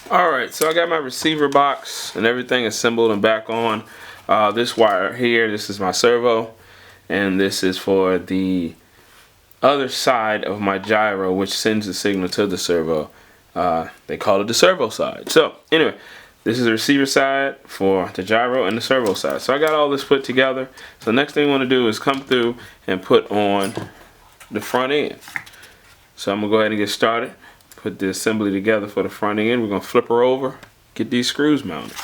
Alright, so I got my receiver box and everything assembled and back on. This wire here, this is my servo, and this is for the other side of my gyro, which sends the signal to the servo. They call it the servo side. So anyway, this is the receiver side for the gyro and the servo side. So I got all this put together. So next thing I want to do is come through and put on the front end. So I'm going to go ahead and get started. Put the assembly together for the front end. We're going to flip her over, get these screws mounted.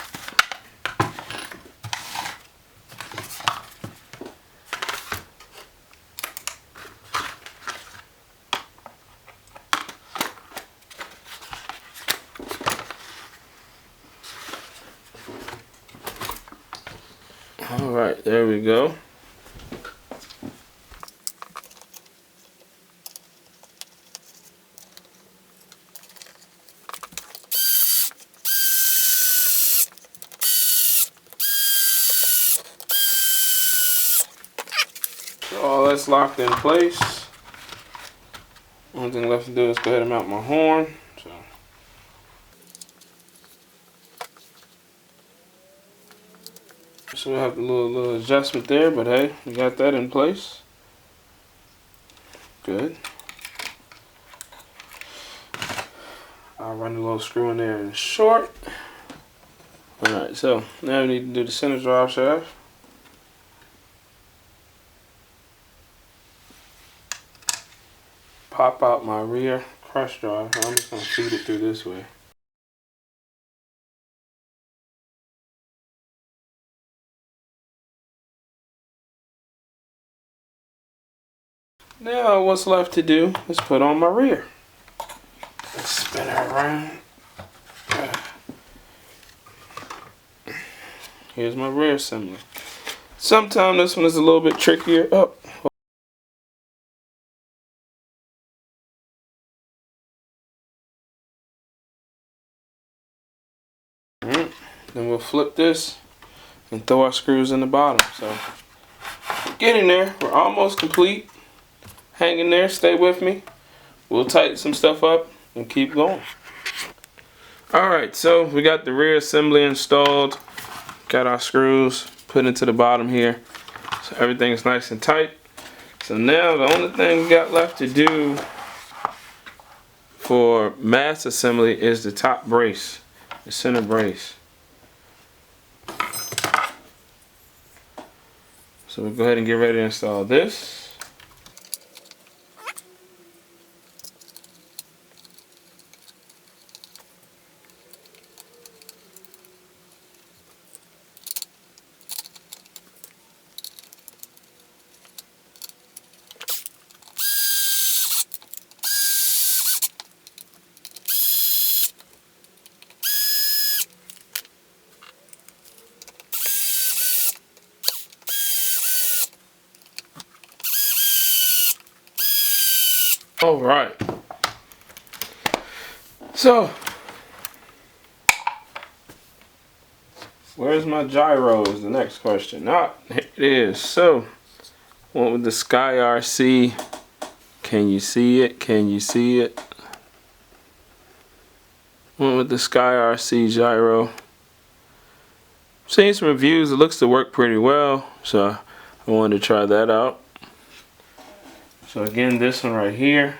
Alright, there we go. So all that's locked in place. Only thing left to do is go ahead and mount my horn. So we'll have a little adjustment there, but hey, we got that in place. Good. I'll run a little screw in there and short. Alright, so now we need to do the center drive shaft. Pop out my rear crush drive. I'm just going to feed it through this way. Now what's left to do is put on my rear. Let's spin her around. Here's my rear assembly. Sometimes this one is a little bit trickier. Oh. Then we'll flip this and throw our screws in the bottom. So getting there, we're almost complete. Hang in there, stay with me. We'll tighten some stuff up and keep going. Alright, so we got the rear assembly installed. Got our screws put into the bottom here. So everything is nice and tight. So now the only thing we got left to do for mass assembly is the top brace, the center brace. So we'll go ahead and get ready to install this. All right. So, where's my gyro is the next question. Here it is. So, went with the Sky RC. Can you see it? Can you see it? Went with the Sky RC gyro. Seen some reviews. It looks to work pretty well. So, I wanted to try that out. So again, this one right here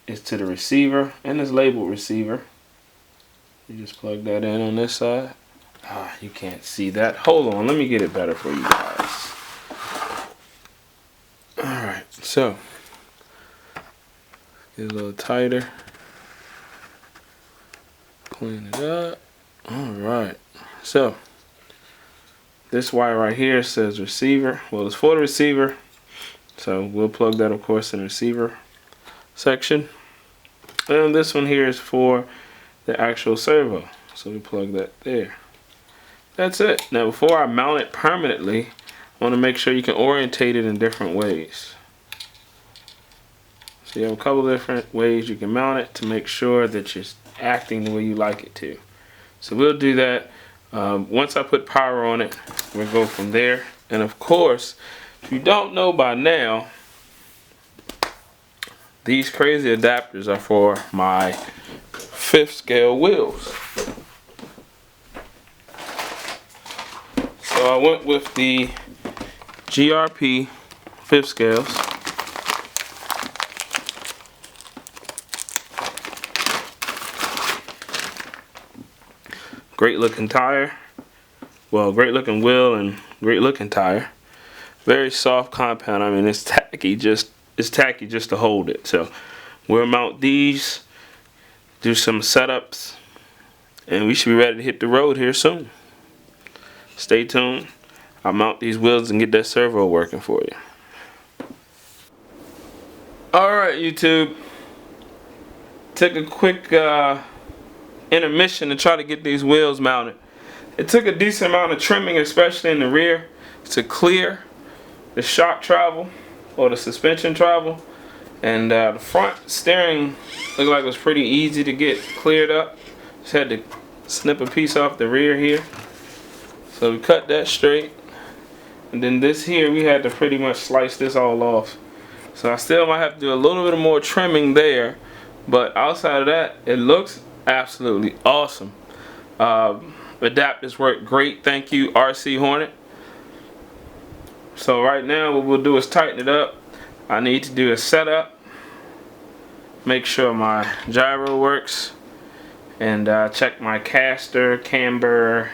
is to the receiver, and it's labeled receiver. You just plug that in on this side. You can't see that. Hold on, let me get it better for you guys. Alright, so get a little tighter. Clean it up. Alright, so this wire right here says receiver. Well, it's for the receiver. So we'll plug that, of course, in the receiver section. And this one here is for the actual servo. So we plug that there. That's it. Now before I mount it permanently, I want to make sure you can orientate it in different ways. So you have a couple different ways you can mount it to make sure that you're acting the way you like it to. So we'll do that. Once I put power on it, we'll go from there. And of course, if you don't know by now, these crazy adapters are for my 5th scale wheels. So I went with the GRP 5th scales. Great looking tire. Well, great looking wheel and great looking tire. Very soft compound. I mean, it's tacky just to hold it. So we'll mount these, do some setups, and we should be ready to hit the road here soon. Stay tuned. I'll mount these wheels and get that servo working for you. Alright, YouTube. Took a quick intermission to try to get these wheels mounted. It took a decent amount of trimming, especially in the rear, to clear the shock travel or the suspension travel. And the front steering looked like it was pretty easy to get cleared up. Just had to snip a piece off the rear here. So we cut that straight. And then this here, we had to pretty much slice this all off. So I still might have to do a little bit more trimming there. But outside of that, it looks absolutely awesome. Adapters work great. Thank you, RC Hornet. So right now what we'll do is tighten it up. I need to do a setup, make sure my gyro works, and check my caster, camber,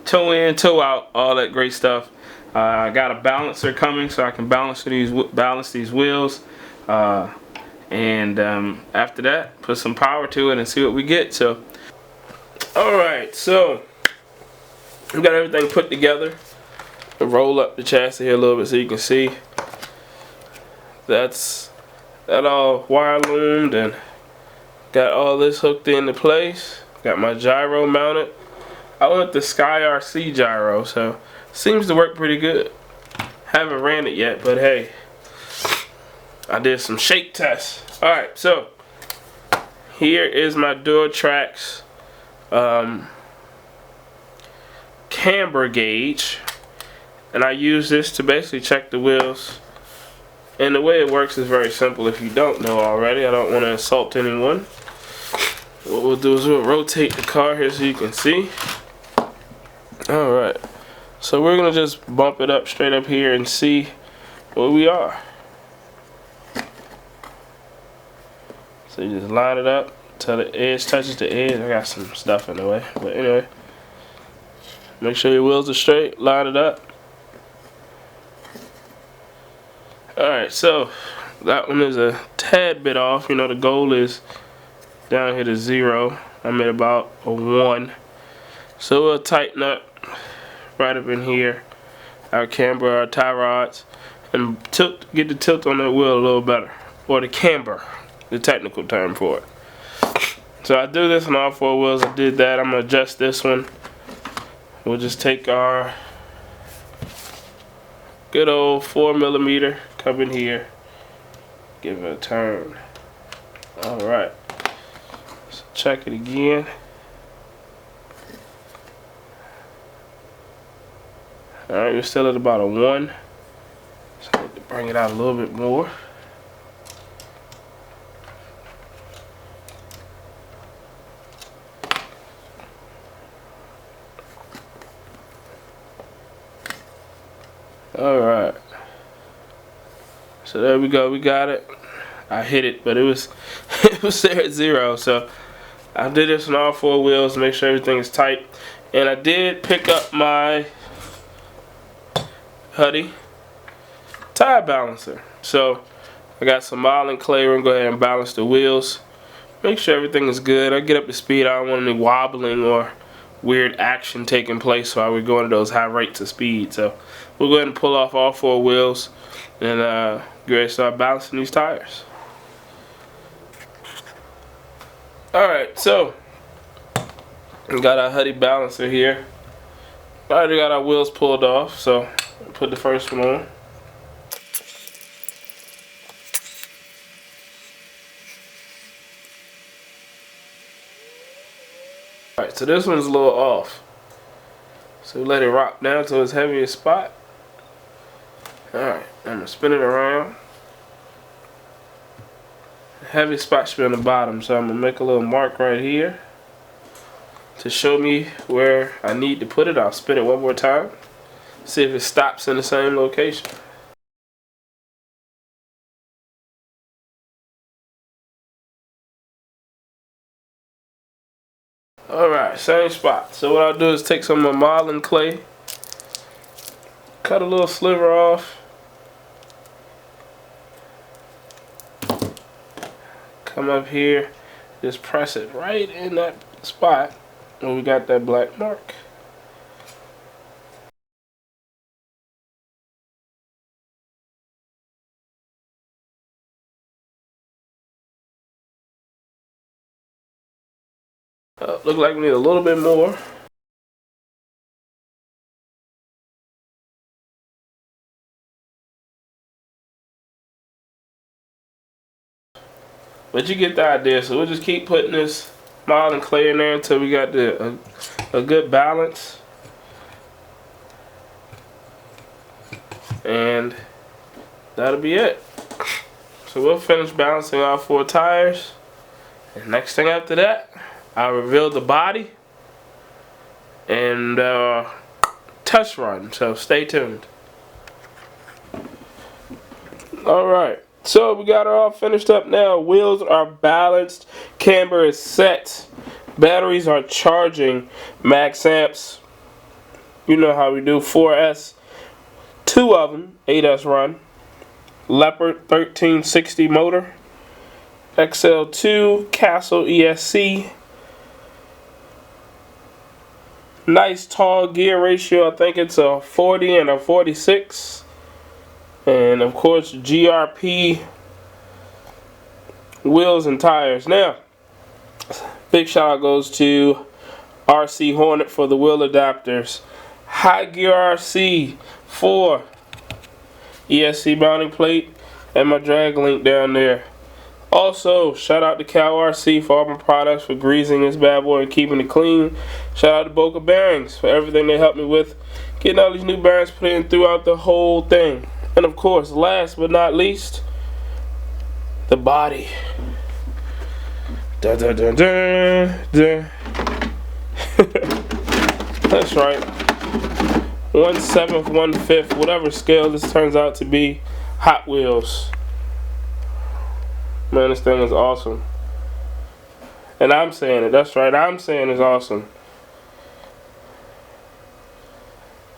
toe in, toe out, all that great stuff. I got a balancer coming so I can balance these wheels, and after that put some power to it and see what we get. So alright, so we got everything put together. I'll roll up the chassis here a little bit so you can see. That all wire loomed and got all this hooked into place. Got my gyro mounted. I went the Sky RC gyro, so seems to work pretty good. Haven't ran it yet, but hey, I did some shake tests. Alright, so here is my Duratrax camber gauge, and I use this to basically check the wheels. And the way it works is very simple. If you don't know already, I don't want to insult anyone. What we'll do is we'll rotate the car here so you can see. Alright, so we're gonna just bump it up straight up here and see where we are. So you just line it up till the edge touches the edge. I got some stuff in the way, but anyway, make sure your wheels are straight, line it up. Alright, so that one is a tad bit off. You know, the goal is down here to 0. I'm at about a 1. So we'll tighten up right up in here our camber, our tie rods, and get the tilt on that wheel a little better. Or the camber, the technical term for it. So I do this on all 4 wheels. I did that. I'm going to adjust this one. We'll just take our good old 4mm, come in here, give it a turn. Alright, so check it again. Alright, we're still at about a 1. So I need to bring it out a little bit more. Alright, so there we go, we got it. I hit it, but it was there at 0. So I did this on all 4 wheels, make sure everything is tight. And I did pick up my Huddy tire balancer. So I got some mild and clay. We're gonna go ahead and balance the wheels, make sure everything is good. I get up to speed. I don't want any wobbling or weird action taking place while we're going to those high rates of speed. So we'll go ahead and pull off all 4 wheels and get ready to start balancing these tires. Alright, so we got our Huddy balancer here. Already got our wheels pulled off, so I'll put the first one on. Alright, so this one's a little off. So let it rock down to its heaviest spot. Alright, I'm going to spin it around. The heaviest spot should be on the bottom, so I'm going to make a little mark right here to show me where I need to put it. I'll spin it one more time. See if it stops in the same location. Alright, same spot. So what I'll do is take some of my modeling clay, cut a little sliver off, come up here, just press it right in that spot where we got that black mark. Look like we need a little bit more. But you get the idea, so we'll just keep putting this modeling clay in there until we got a good balance. And that'll be it. So we'll finish balancing our 4 tires. And next thing after that, I'll reveal the body and test run, so stay tuned. Alright, so we got it all finished up now. Wheels are balanced, camber is set, batteries are charging, max amps, you know how we do, 4S, 2 of them, 8S run, Leopard 1360 motor, XL2 Castle ESC. Nice tall gear ratio. I think it's a 40 and a 46. And of course GRP wheels and tires. Now, big shout out goes to RC Hornet for the wheel adapters. High Gear RC for ESC mounting plate and my drag link down there. Also, shout out to Cal RC for all my products, for greasing this bad boy and keeping it clean. Shout out to Boca Bearings for everything they helped me with, getting all these new bearings put in throughout the whole thing. And of course, last but not least, the body. Dun, dun, dun, dun, dun. That's right. 1/7, 1/5, whatever scale this turns out to be, Hot Wheels. Man, this thing is awesome. And I'm saying it. That's right. I'm saying it's awesome.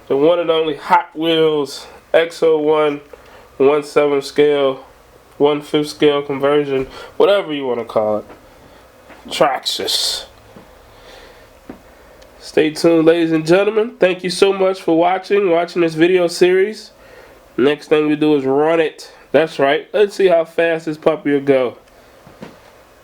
The one and only Hot Wheels XO-1 1/7 scale, 1/5 scale conversion, whatever you want to call it. Traxxas. Stay tuned, ladies and gentlemen. Thank you so much for watching this video series. Next thing we do is run it. That's right. Let's see how fast this puppy will go.